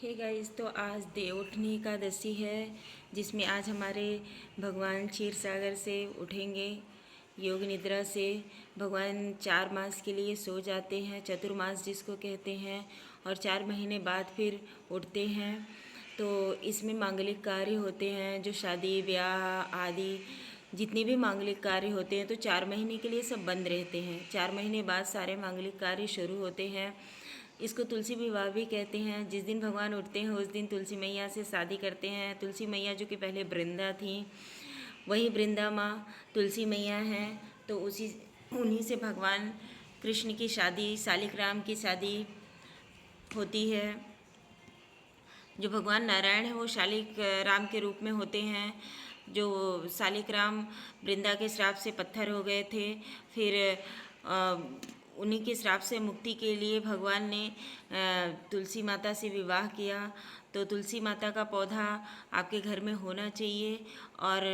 Hey guys, तो आज देवउठनी एकादशी है जिसमें आज हमारे भगवान क्षीर सागर से उठेंगे योग निद्रा से। भगवान 4 मास के लिए सो जाते हैं, चतुर्मास जिसको कहते हैं, और 4 महीने बाद फिर उठते हैं। तो इसमें मांगलिक कार्य होते हैं, जो शादी ब्याह आदि जितने भी मांगलिक कार्य होते हैं तो 4 महीने के लिए सब बंद रहते हैं। 4 महीने बाद सारे मांगलिक कार्य शुरू होते हैं। इसको तुलसी विवाह भी कहते हैं। जिस दिन भगवान उठते हैं उस दिन तुलसी मैया से शादी करते हैं। तुलसी मैया जो कि पहले वृंदा थी, वही वृंदा माँ तुलसी मैया हैं। तो उन्हीं से भगवान कृष्ण की शादी, शालिग्राम की शादी होती है। जो भगवान नारायण है वो शालिक राम के रूप में होते हैं। जो शालिग्राम वृंदा के श्राप से पत्थर हो गए थे, फिर उन्हीं के श्राप से मुक्ति के लिए भगवान ने तुलसी माता से विवाह किया। तो तुलसी माता का पौधा आपके घर में होना चाहिए। और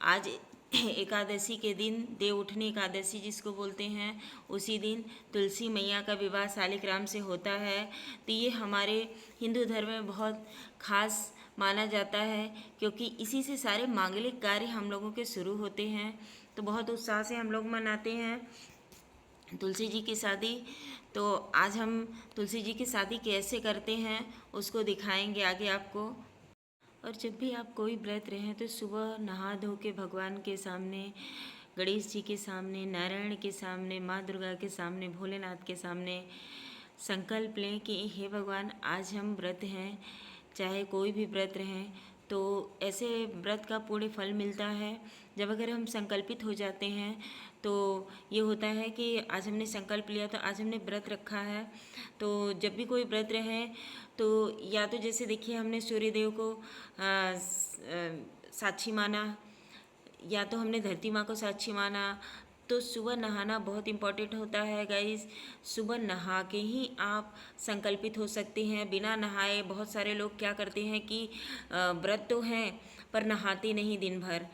आज एकादशी के दिन, देव उठनी एकादशी जिसको बोलते हैं, उसी दिन तुलसी मैया का विवाह शालिग्राम से होता है। तो ये हमारे हिंदू धर्म में बहुत खास माना जाता है, क्योंकि इसी से सारे मांगलिक कार्य हम लोगों के शुरू होते हैं। तो बहुत उत्साह से हम लोग मनाते हैं तुलसी जी की शादी। तो आज हम तुलसी जी की शादी कैसे करते हैं उसको दिखाएंगे आगे आपको। और जब भी आप कोई व्रत रहें तो सुबह नहा धो के भगवान के सामने, गणेश जी के सामने, नारायण के सामने, माँ दुर्गा के सामने, भोलेनाथ के सामने संकल्प लें कि हे भगवान, आज हम व्रत हैं, चाहे कोई भी व्रत रहें। तो ऐसे व्रत का पूर्ण फल मिलता है जब अगर हम संकल्पित हो जाते हैं। तो ये होता है कि आज हमने संकल्प लिया, तो आज हमने व्रत रखा है। तो जब भी कोई व्रत रहे तो या तो जैसे देखिए, हमने सूर्यदेव को साक्षी माना, या तो हमने धरती माँ को साक्षी माना। तो सुबह नहाना बहुत इम्पॉर्टेंट होता है गाइस। सुबह नहा के ही आप संकल्पित हो सकते हैं। बिना नहाए बहुत सारे लोग क्या करते हैं कि व्रत तो हैं पर नहाते नहीं दिन भर।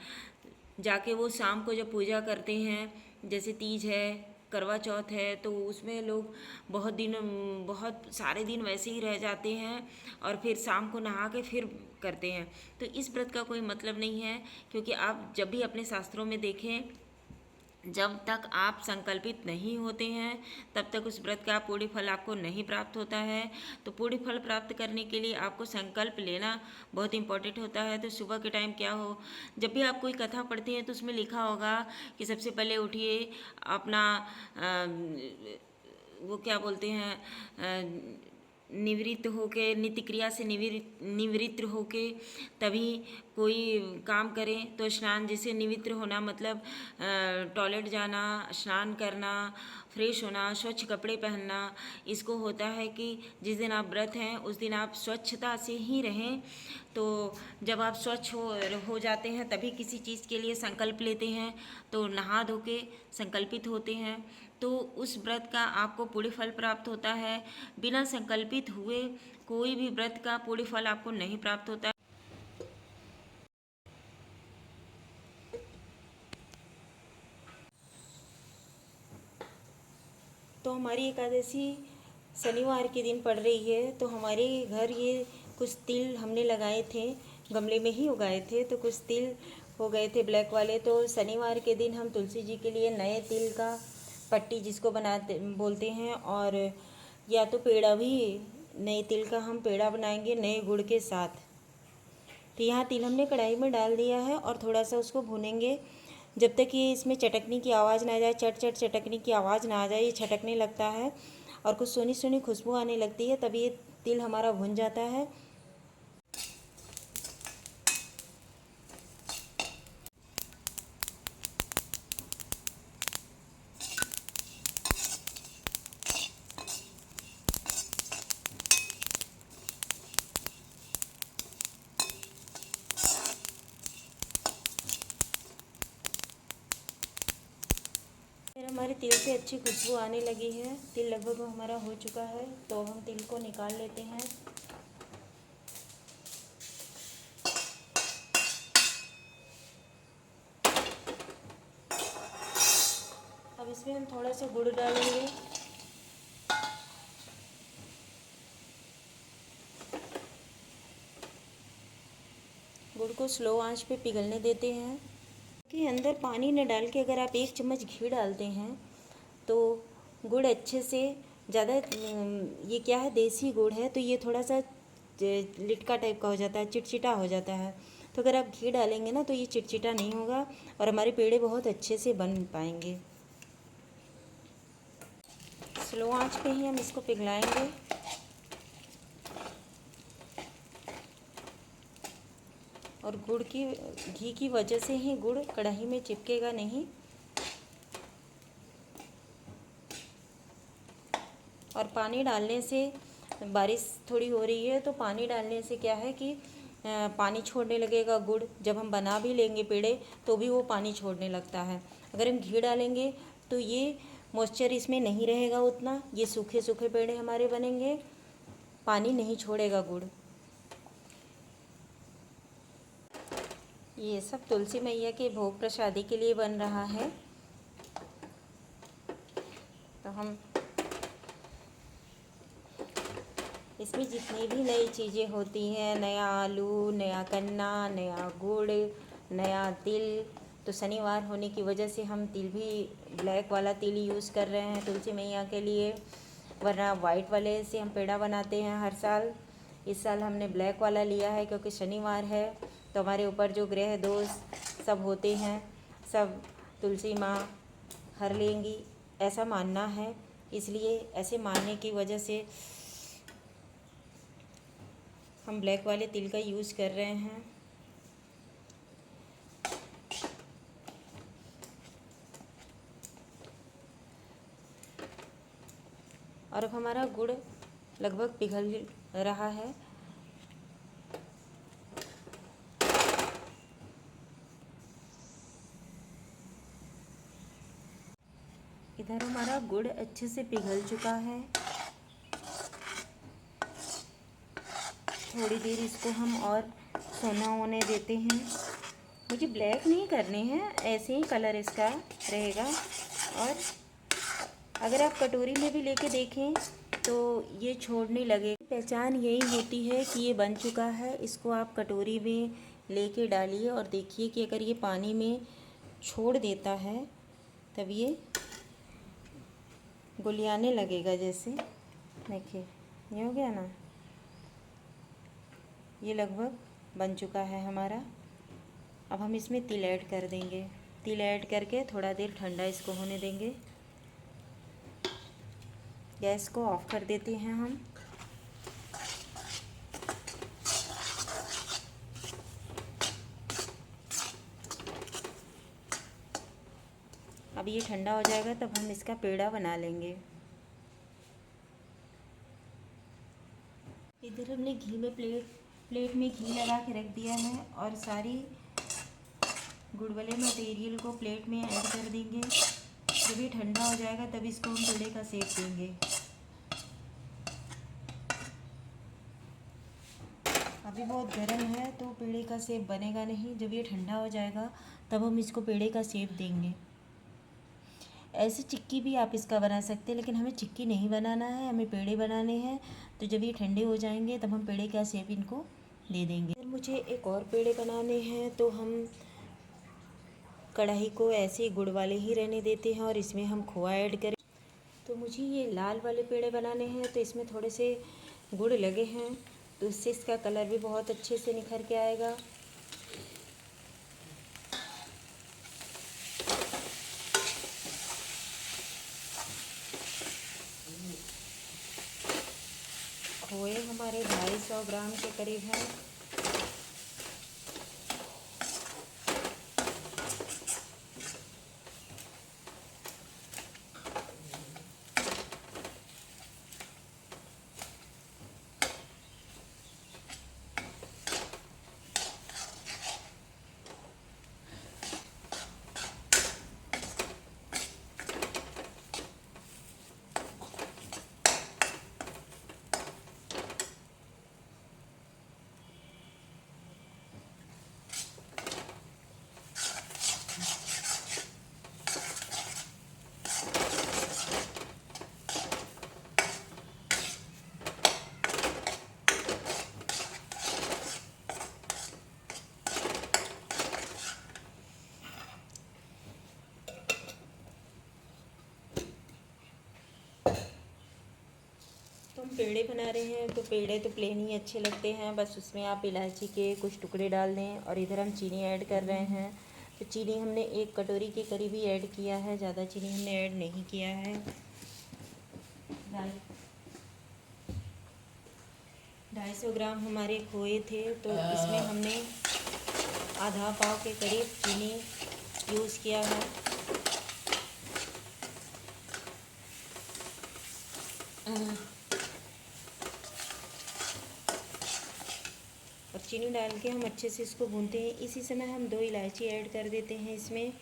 जाके वो शाम को जब पूजा करते हैं, जैसे तीज है, करवा चौथ है, तो उसमें लोग बहुत सारे दिन वैसे ही रह जाते हैं और फिर शाम को नहा के फिर करते हैं। तो इस व्रत का कोई मतलब नहीं है, क्योंकि आप जब भी अपने शास्त्रों में देखें, जब तक आप संकल्पित नहीं होते हैं तब तक उस व्रत का पूर्ण फल आपको नहीं प्राप्त होता है। तो पूर्ण फल प्राप्त करने के लिए आपको संकल्प लेना बहुत इम्पोर्टेंट होता है। तो सुबह के टाइम क्या हो, जब भी आप कोई कथा पढ़ते हैं तो उसमें लिखा होगा कि सबसे पहले उठिए, अपना वो क्या बोलते हैं, निवृत्त होके, नित्य क्रिया से निवृत्त होके तभी कोई काम करें। तो स्नान, जैसे निवृत्त होना मतलब टॉयलेट जाना, स्नान करना, फ्रेश होना, स्वच्छ कपड़े पहनना, इसको होता है कि जिस दिन आप व्रत हैं उस दिन आप स्वच्छता से ही रहें। तो जब आप स्वच्छ हो जाते हैं तभी किसी चीज़ के लिए संकल्प लेते हैं। तो नहा धो के संकल्पित होते हैं तो उस व्रत का आपको पूर्ण फल प्राप्त होता है। बिना संकल्पित हुए कोई भी व्रत का पूर्ण फल आपको नहीं प्राप्त होता है। तो हमारी एकादशी शनिवार के दिन पड़ रही है। तो हमारे घर ये कुछ तिल हमने लगाए थे, गमले में ही उगाए थे, तो कुछ तिल हो गए थे ब्लैक वाले। तो शनिवार के दिन हम तुलसी जी के लिए नए तिल का पट्टी जिसको बनाते बोलते हैं, और या तो पेड़ा भी, नए तिल का हम पेड़ा बनाएंगे नए गुड़ के साथ। तो यहाँ तिल हमने कढ़ाई में डाल दिया है और थोड़ा सा उसको भूनेंगे जब तक ये इसमें चटकने की आवाज़ ना आ जाए, चट चट चटकने की आवाज़ ना आ जाए, ये छटकने लगता है और कुछ सोनी सोनी खुशबू आने लगती है, तभी ये तिल हमारा भुन जाता है। फिर हमारे तिल से अच्छी खुशबू आने लगी है। तिल लगभग हमारा हो चुका है, तो हम तिल को निकाल लेते हैं। अब इसमें हम थोड़ा सा गुड़ डालेंगे। गुड़ को स्लो आंच पे पिघलने देते हैं कि अंदर पानी न डाल के अगर आप 1 चम्मच घी डालते हैं तो गुड़ अच्छे से ज़्यादा, ये क्या है, देसी गुड़ है तो ये थोड़ा सा लिटका टाइप का हो जाता है, चिटचिटा हो जाता है। तो अगर आप घी डालेंगे ना तो ये चिटचिटा नहीं होगा और हमारे पेड़े बहुत अच्छे से बन पाएंगे। स्लो आंच पे ही हम इसको पिघलाएंगे। और गुड़ की, घी की वजह से ही गुड़ कढ़ाई में चिपकेगा नहीं। और पानी डालने से, बारिश थोड़ी हो रही है तो पानी डालने से क्या है कि पानी छोड़ने लगेगा गुड़। जब हम बना भी लेंगे पेड़े तो भी वो पानी छोड़ने लगता है। अगर हम घी डालेंगे तो ये मॉइस्चर इसमें नहीं रहेगा उतना, ये सूखे सूखे पेड़े हमारे बनेंगे, पानी नहीं छोड़ेगा गुड़। ये सब तुलसी मैया के भोग प्रसादी के लिए बन रहा है। तो हम इसमें जितनी भी नई चीज़ें होती हैं, नया आलू, नया गन्ना, नया गुड़, नया तिल, तो शनिवार होने की वजह से हम तिल भी ब्लैक वाला तिल यूज़ कर रहे हैं तुलसी मैया के लिए, वरना वाइट वाले से हम पेड़ा बनाते हैं हर साल। इस साल हमने ब्लैक वाला लिया है क्योंकि शनिवार है तो हमारे ऊपर जो ग्रह दोष सब होते हैं सब तुलसी माँ हर लेंगी, ऐसा मानना है। इसलिए ऐसे मानने की वजह से हम ब्लैक वाले तिल का यूज़ कर रहे हैं। और अब हमारा गुड़ लगभग पिघल रहा है। इधर हमारा गुड़ अच्छे से पिघल चुका है। थोड़ी देर इसको हम और सोना होने देते हैं। मुझे ब्लैक नहीं करने हैं, ऐसे ही कलर इसका रहेगा। और अगर आप कटोरी में भी लेके देखें तो ये छोड़ने लगे। पहचान यही होती है कि ये बन चुका है। इसको आप कटोरी में लेके डालिए और देखिए कि अगर ये पानी में छोड़ देता है तब ये गुलियाने लगेगा। जैसे देखिए ये हो गया ना, ये लगभग बन चुका है हमारा। अब हम इसमें तिल ऐड कर देंगे। तिल ऐड करके थोड़ा देर ठंडा इसको होने देंगे। गैस को ऑफ कर देते हैं हम। अब ये ठंडा हो जाएगा तब हम इसका पेड़ा बना लेंगे। इधर हमने घी में प्लेट में घी लगा के रख दिया है और सारी गुड़ वाले मटेरियल को प्लेट में ऐड कर देंगे। जब ये ठंडा हो जाएगा तब इसको हम पेड़े का शेप देंगे। अभी बहुत गर्म है तो पेड़े का शेप बनेगा नहीं। जब ये ठंडा हो जाएगा तब हम इसको पेड़े का शेप देंगे। ऐसे चिक्की भी आप इसका बना सकते हैं, लेकिन हमें चिक्की नहीं बनाना है, हमें पेड़े बनाने हैं। तो जब ये ठंडे हो जाएंगे तब हम पेड़े का शेप इनको दे देंगे। मुझे एक और पेड़े बनाने हैं तो हम कढ़ाई को ऐसे गुड़ वाले ही रहने देते हैं और इसमें हम खोआ ऐड करें। तो मुझे ये लाल वाले पेड़े बनाने हैं तो इसमें थोड़े से गुड़ लगे हैं तो इससे इसका कलर भी बहुत अच्छे से निखर के आएगा। खोए हमारे 250 ग्राम के करीब हैं। पेड़े बना रहे हैं तो पेड़े तो प्लेन ही अच्छे लगते हैं, बस उसमें आप इलायची के कुछ टुकड़े डाल दें। और इधर हम चीनी ऐड कर रहे हैं, तो चीनी हमने 1 कटोरी के करीब ही ऐड किया है, ज़्यादा चीनी हमने ऐड नहीं किया है। 250 ग्राम हमारे खोए थे, तो इसमें हमने आधा पाव के करीब चीनी यूज़ किया है। और चीनी डाल के हम अच्छे से इसको भूनते हैं। इसी समय हम 2 इलायची ऐड कर देते हैं इसमें।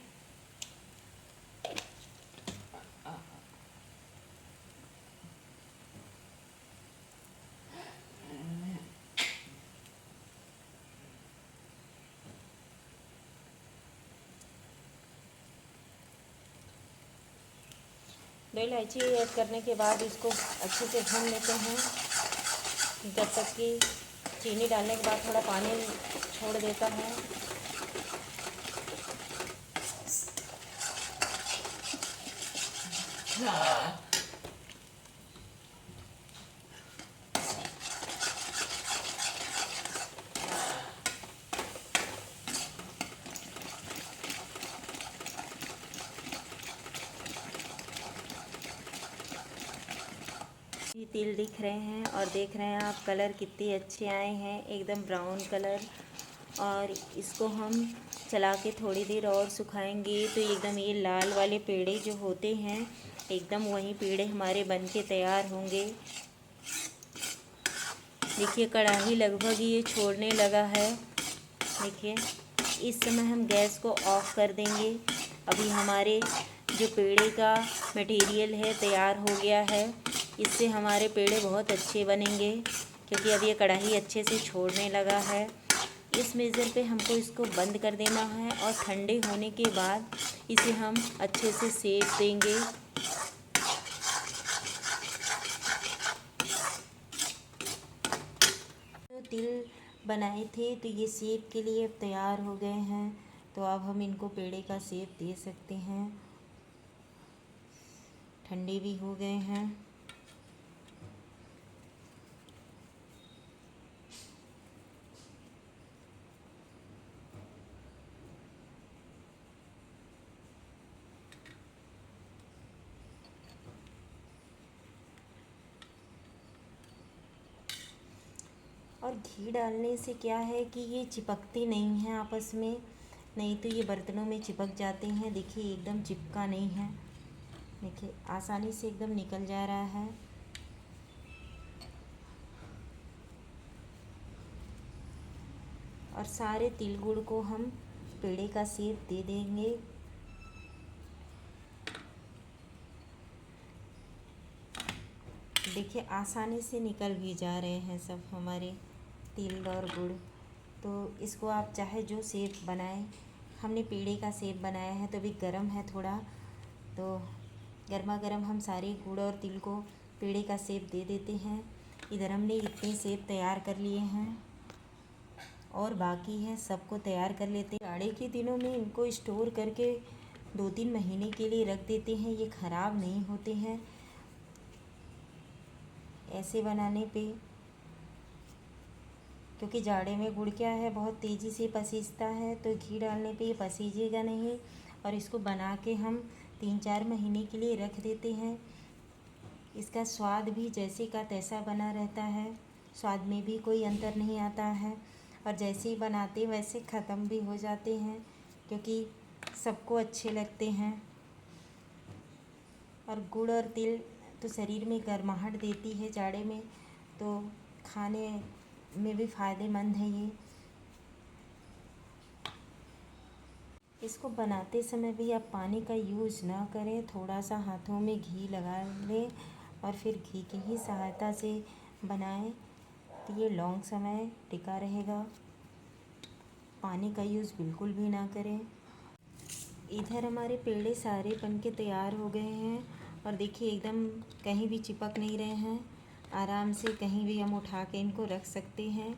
दो इलायची ऐड करने के बाद इसको अच्छे से भून लेते हैं, जब तक कि चीनी डालने के बाद थोड़ा पानी छोड़ देता है। ये तिल दिख रहे हैं और देख रहे हैं आप, कलर कितने अच्छे आए हैं, एकदम ब्राउन कलर। और इसको हम चला के थोड़ी देर और सुखाएंगे तो एकदम ये लाल वाले पेड़े जो होते हैं, एकदम वही पेड़े हमारे बन के तैयार होंगे। देखिए कढ़ाई लगभग ये छोड़ने लगा है। देखिए इस समय हम गैस को ऑफ कर देंगे। अभी हमारे जो पेड़े का मटेरियल है तैयार हो गया है। इससे हमारे पेड़े बहुत अच्छे बनेंगे, क्योंकि अब ये कढ़ाई अच्छे से छोड़ने लगा है। इस मेज़र पे हमको इसको बंद कर देना है और ठंडे होने के बाद इसे हम अच्छे से सेक देंगे। तो तिल बनाए थे तो ये सेक के लिए अब तैयार हो गए हैं, तो अब हम इनको पेड़े का सेक दे सकते हैं। ठंडे भी हो गए हैं। और घी डालने से क्या है कि ये चिपकते नहीं हैं आपस में, नहीं तो ये बर्तनों में चिपक जाते हैं। देखिए एकदम चिपका नहीं है, देखिए आसानी से एकदम निकल जा रहा है। और सारे तिल गुड़ को हम पेड़े का शेप दे देंगे। देखिए आसानी से निकल भी जा रहे हैं सब हमारे तिल और गुड़। तो इसको आप चाहे जो शेप बनाएं, हमने पेड़े का शेप बनाया है, तो अभी गर्म है थोड़ा, तो गर्मा गर्म हम सारे गुड़ और तिल को पेड़े का शेप दे देते हैं। इधर हमने इतने शेप तैयार कर लिए हैं और बाकी है सबको तैयार कर लेते हैं। जाड़े के दिनों में इनको स्टोर करके 2-3 महीने के लिए रख देते हैं, ये ख़राब नहीं होते हैं ऐसे बनाने पे। क्योंकि जाड़े में गुड़ क्या है, बहुत तेज़ी से पसीजता है, तो घी डालने पे ये पसीजेगा नहीं। और इसको बना के हम 3-4 महीने के लिए रख देते हैं। इसका स्वाद भी जैसे का तैसा बना रहता है, स्वाद में भी कोई अंतर नहीं आता है। और जैसे ही बनाते वैसे ख़त्म भी हो जाते हैं, क्योंकि सबको अच्छे लगते हैं। और गुड़ और तिल तो शरीर में गर्माहट देती है जाड़े में, तो खाने में भी फ़ायदेमंद है ये। इसको बनाते समय भी आप पानी का यूज़ ना करें, थोड़ा सा हाथों में घी लगा लें और फिर घी की ही सहायता से बनाएं, तो ये लॉन्ग समय टिका रहेगा। पानी का यूज़ बिल्कुल भी ना करें। इधर हमारे पेड़े सारे बन के तैयार हो गए हैं और देखिए एकदम कहीं भी चिपक नहीं रहे हैं। आराम से कहीं भी हम उठा के इनको रख सकते हैं,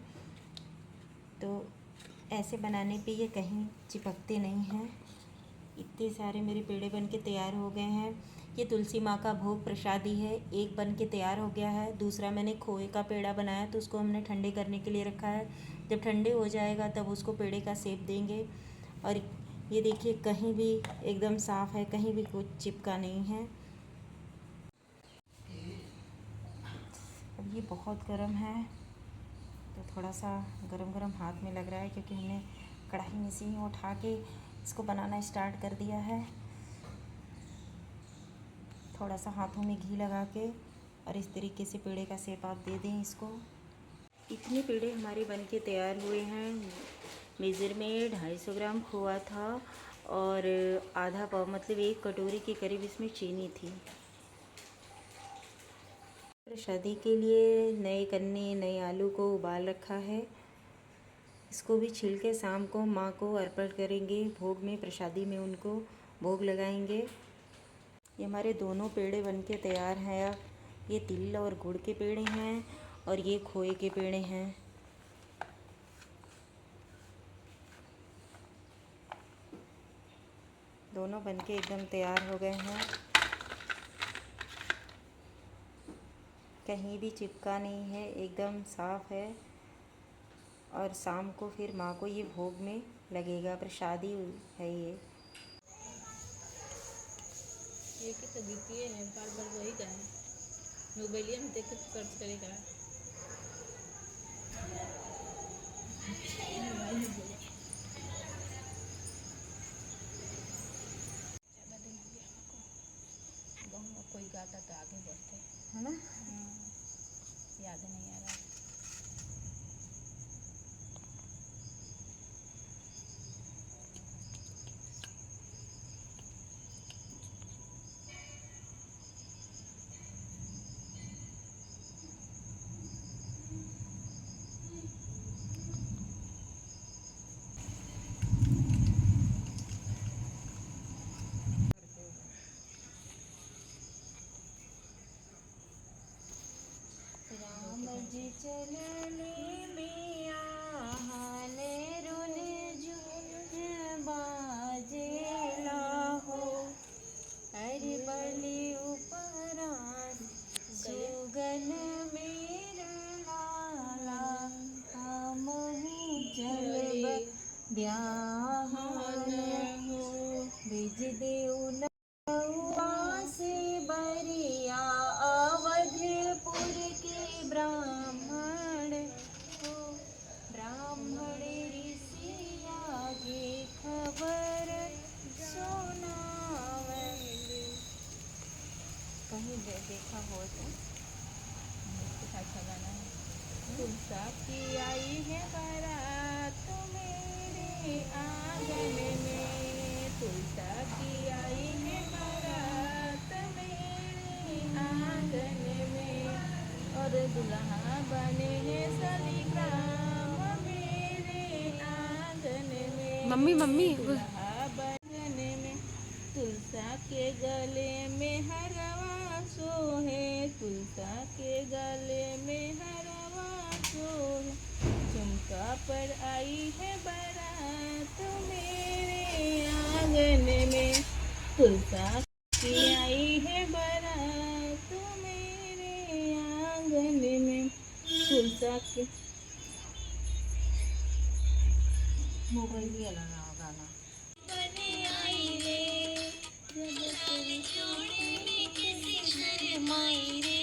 तो ऐसे बनाने पे ये कहीं चिपकते नहीं हैं। इतने सारे मेरे पेड़े बन के तैयार हो गए हैं। ये तुलसी माँ का भोग प्रसादी है, एक बन के तैयार हो गया है। दूसरा मैंने खोए का पेड़ा बनाया तो उसको हमने ठंडे करने के लिए रखा है। जब ठंडे हो जाएगा तब उसको पेड़े का शेप देंगे। और ये देखिए कहीं भी एकदम साफ़ है, कहीं भी कुछ चिपका नहीं है। अब ये बहुत गर्म है तो थोड़ा सा गरम गरम हाथ में लग रहा है, क्योंकि हमने कढ़ाई में से ही उठा के इसको बनाना स्टार्ट कर दिया है। थोड़ा सा हाथों में घी लगा के और इस तरीके से पेड़े का शेप आप दे दें इसको। इतने पेड़े हमारे बन के तैयार हुए हैं। मेज़र में 250 ग्राम खोआ था और आधा पाव मतलब 1 कटोरी के करीब इसमें चीनी थी। शादी के लिए नए कन्नी नए आलू को उबाल रखा है। इसको भी छील के शाम को माँ को अर्पण करेंगे, भोग में प्रसादी में उनको भोग लगाएंगे। ये हमारे दोनों पेड़े बन के तैयार हैं। अब ये तिल और गुड़ के पेड़े हैं और ये खोए के पेड़े हैं। दोनों बनके एकदम तैयार हो गए हैं, कहीं भी चिपका नहीं है, एकदम साफ़ है। और शाम को फिर माँ को ये भोग में लगेगा, प्रसादी है ये। की तो द्वितीय है, बार बार वही का है। मोबाइलिया में देख के सर्च करेगा। कोई गाता तो आगे बढ़ते है ना। याद नहीं आ रहा। राम जी चलने में आहान रुन झुन बाजे लाहो, हरि बलि उपरान सुगन मेरा लाला, हमहु चलब ब्याहन हो, बिज देउ नौआ से बरिया, अवधपुर के ब्राह्मण हो, ब्राह्मण ऋषि आगे खबर सुनावे। कहीं देखा हो तो अच्छा गाना है। तुलसा की आई है बारात मेरे आंगन में, तुलसा की आई है बारात मेरे आंगन में, और दुल्हा बने हैं शालिग्राम मेरे आंगन में। मम्मी दुल्हा बन में तुलसा के गले में हरवा सोहे, तुलसा के गले में हरवा सोहे, झुमका पर आई है बारात मेरे आंगन में, तुलसा की आई है बारात मेरे आंगन में। तुलसा के मोबाइल भी अलग गाना। बने आई रे, जब तेरी छोड़ने किसी शर्माई रे,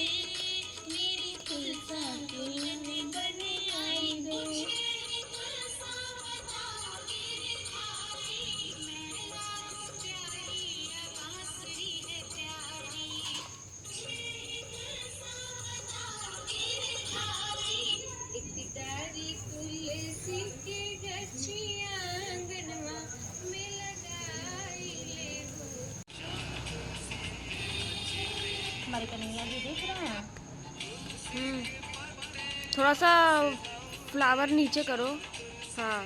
मेरी तुलसा की बने आई रे। एक तारी तुलसी के गछिया आंगनवा में लगाई ले। हमारे कन्हैया जी देख रहे हैं। थोड़ा सा फ्लावर नीचे करो। हाँ।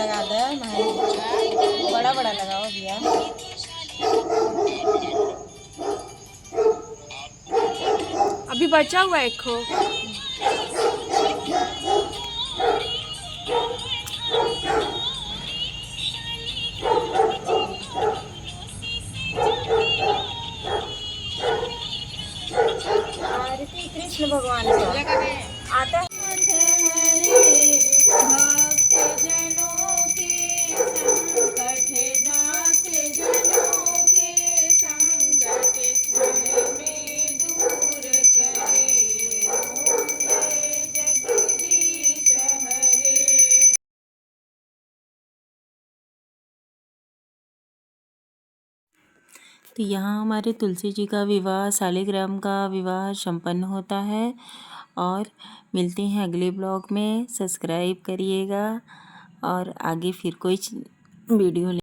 लगा दे भाई, बड़ा बड़ा लगाओ भैया। अभी बचा हुआ है एक खो। आरती कृष्ण भगवान का आता है। तो यहाँ हमारे तुलसी जी का विवाह, शालिग्राम का विवाह संपन्न होता है। और मिलते हैं अगले ब्लॉग में। सब्सक्राइब करिएगा और आगे फिर कोई वीडियो